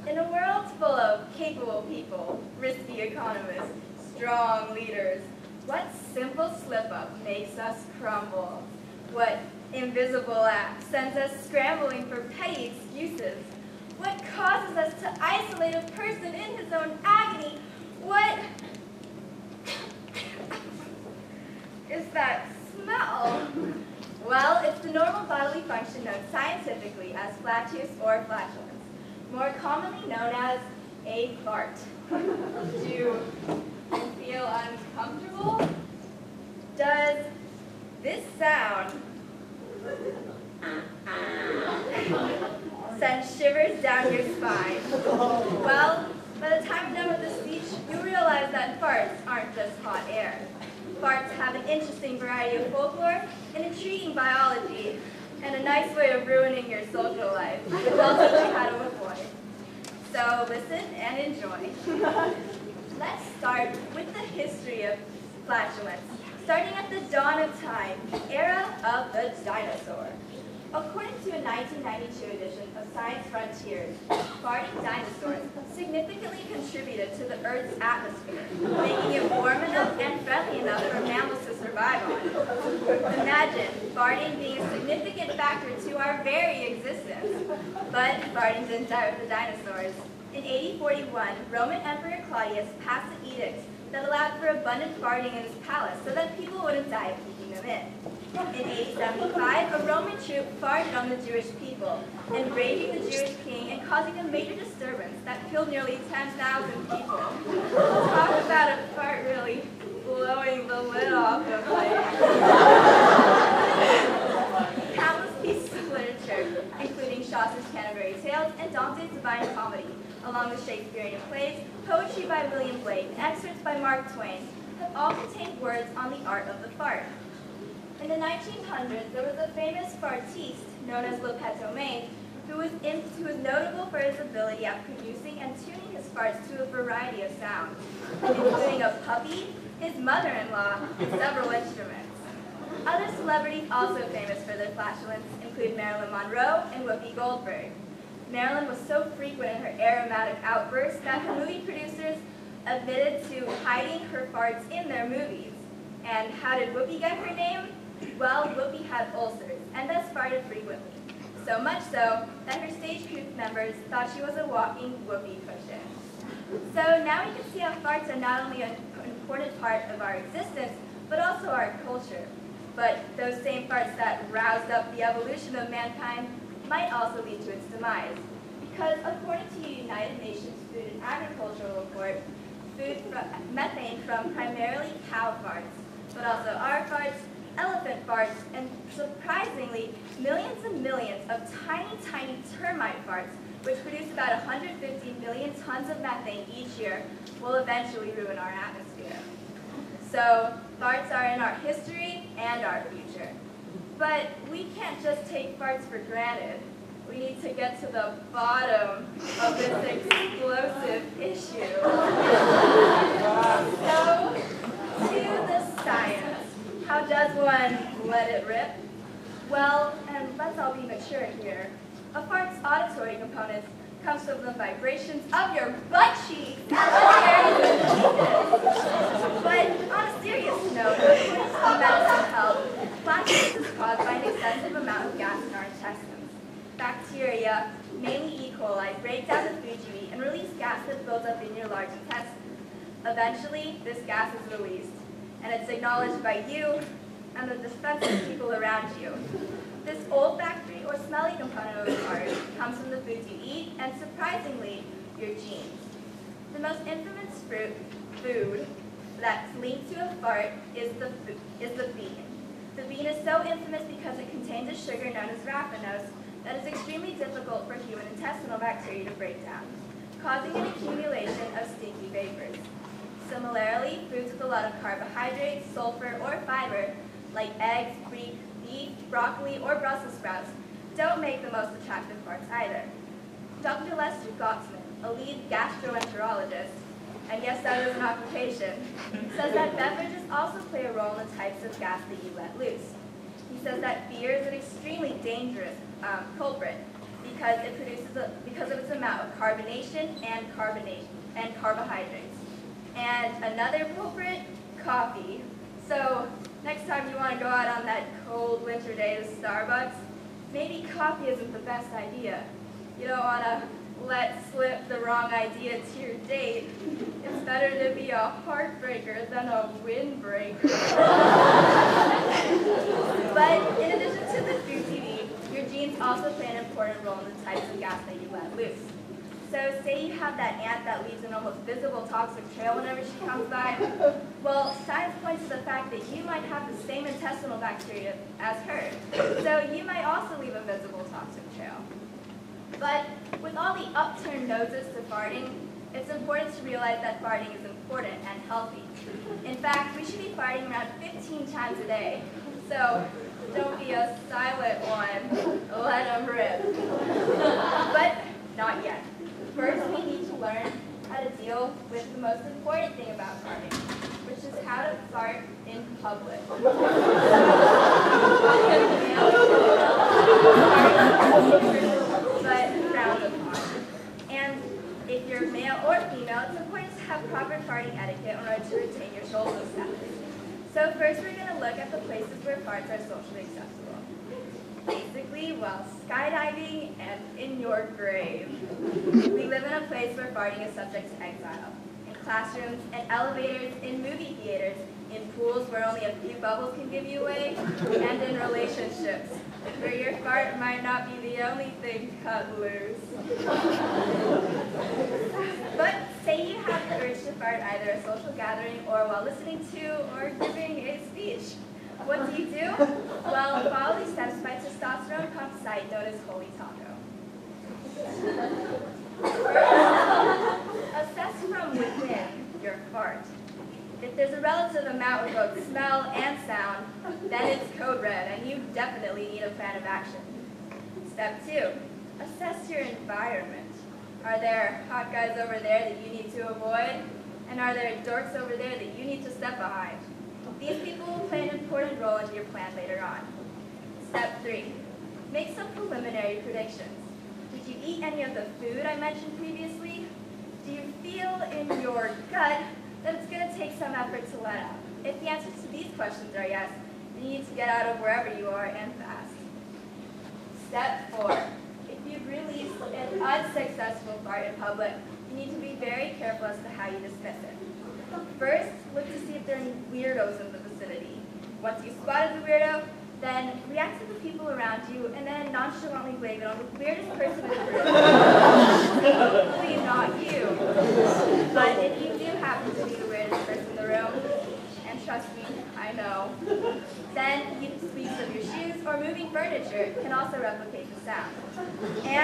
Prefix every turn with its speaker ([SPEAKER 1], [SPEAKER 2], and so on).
[SPEAKER 1] In a world full of capable people, risky economists, strong leaders, what simple slip-up makes us crumble? What invisible act sends us scrambling for petty excuses? What causes us to isolate a person in his own agony? What is that smell? Well, it's the normal bodily function known scientifically as flatus or flatulence, more commonly known as a fart. Do you feel uncomfortable? Does this sound send shivers down your spine? Well, by the time you're done with the speech, you realize that farts aren't just hot air. Farts have an interesting variety of folklore, an intriguing biology, and a nice way of ruining your social life, which I'll teach you how to avoid. So listen and enjoy. Let's start with the history of flatulence, starting at the dawn of time, the era of the dinosaur. According to a 1992 edition of Science Frontiers, farting dinosaurs significantly contributed to the Earth's atmosphere, making it warm enough and friendly enough for mammals to survive on. Imagine farting being a significant factor to our very existence. But farting didn't die with the dinosaurs. In AD 41, Roman Emperor Claudius passed an edict that allowed for abundant farting in his palace so that people wouldn't die of keeping them in. In AD 75, a Roman troop farted on the Jewish people, enraging the Jewish king and causing a major disturbance that killed nearly 10,000 people. Talk about a fart really blowing the lid off the place. Countless pieces of literature, including Chaucer's Canterbury Tales and Dante's Divine Comedy, along with Shakespearean plays, poetry by William Blake, and excerpts by Mark Twain, have all contained words on the art of the fart. In the 1900s, there was a famous fartiste known as Le Pétomane, who was notable for his ability at producing and tuning his farts to a variety of sounds, including a puppy, his mother-in-law, and several instruments. Other celebrities also famous for their flatulence include Marilyn Monroe and Whoopi Goldberg. Marilyn was so frequent in her aromatic outbursts that her movie producers admitted to hiding her farts in their movies. And how did Whoopi get her name? Well, Whoopi had ulcers and thus farted frequently. So much so that her stage crew members thought she was a walking whoopee cushion. So now we can see how farts are not only an important part of our existence, but also our culture. But those same farts that roused up the evolution of mankind might also lead to its demise. Because according to the United Nations Food and Agricultural Report, methane from primarily cow farts, but also our farts, elephant farts, and surprisingly, millions and millions of tiny, tiny termite farts, which produce about 150 million tons of methane each year, will eventually ruin our atmosphere. So, farts are in our history and our future. But we can't just take farts for granted. We need to get to the bottom of this explosive issue. So, to the science. How does one let it rip? Well, and let's all be mature here. A fart's auditory components comes from the vibrations of your butt cheeks and other areas of the penis. But on a serious note, according to medicine health, flatulence is caused by an excessive amount of gas in our intestines. Bacteria, mainly E. coli, break down the food you eat and release gas that builds up in your large intestine. Eventually, this gas is released, and it's acknowledged by you and the defenseless people around you. This olfactory or smelly component of the fart comes from the foods you eat and, surprisingly, your genes. The most infamous food that's linked to a fart is the bean. The bean is so infamous because it contains a sugar known as raffinose that is extremely difficult for human intestinal bacteria to break down, causing an accumulation of stinky vapors. Similarly, foods with a lot of carbohydrates, sulfur, or fiber, like eggs, beef, broccoli, or Brussels sprouts, don't make the most attractive farts either. Dr. Lester Gottsman, a lead gastroenterologist, and yes, that is an occupation, says that beverages also play a role in the types of gas that you let loose. He says that beer is an extremely dangerous culprit because of its amount of carbonation and carbohydrates. And another culprit, coffee. So next time you want to go out on that cold winter day to Starbucks, maybe coffee isn't the best idea. You don't want to let slip the wrong idea to your date. It's better to be a heartbreaker than a windbreaker. But in addition to the food you eat, your genes also play an important role in the types of gas that you let loose. So say you have that aunt that leaves an almost visible toxic trail whenever she comes by. Well, science points to the fact that you might have the same intestinal bacteria as her. So you might also leave a visible toxic trail. But with all the upturned noses to farting, it's important to realize that farting is important and healthy. In fact, we should be farting around 15 times a day. So don't be a silent one. Let them rip. But not yet. First, we need to learn how to deal with the most important thing about farting, which is how to fart in public. But frowned upon. And if you're male or female, it's important to have proper farting etiquette in order to retain your social status. So first, we're going to look at the places where farts are socially acceptable. Basically, while skydiving and in your grave. We live in a place where farting is subject to exile. In classrooms, in elevators, in movie theaters, in pools where only a few bubbles can give you away, and in relationships, where your fart might not be the only thing cut loose. But say you have the urge to fart either at a social gathering or while listening to or giving a speech. What do? Well, follow these steps by testosterone pump site known as Holy Taco. First, assess from within your fart. If there's a relative amount of both smell and sound, then it's code red, and you definitely need a plan of action. Step 2, assess your environment. Are there hot guys over there that you need to avoid? And are there dorks over there that you need to step behind? These people will play an important role in your plan later on. Step 3, make some preliminary predictions. Did you eat any of the food I mentioned previously? Do you feel in your gut that it's going to take some effort to let out? If the answers to these questions are yes, you need to get out of wherever you are and fast. Step 4, if you've released an unsuccessful fart in public, you need to be very careful as to how you dismiss it. First, look to see if there are any weirdos in the vicinity. Once you've spotted the weirdo, then react to the people around you and then nonchalantly blame it on the weirdest person in the room. Hopefully not you. But if you do happen to be the weirdest person in the room, and trust me, I know, then use squeaks of your shoes or moving furniture can also replicate the sound. And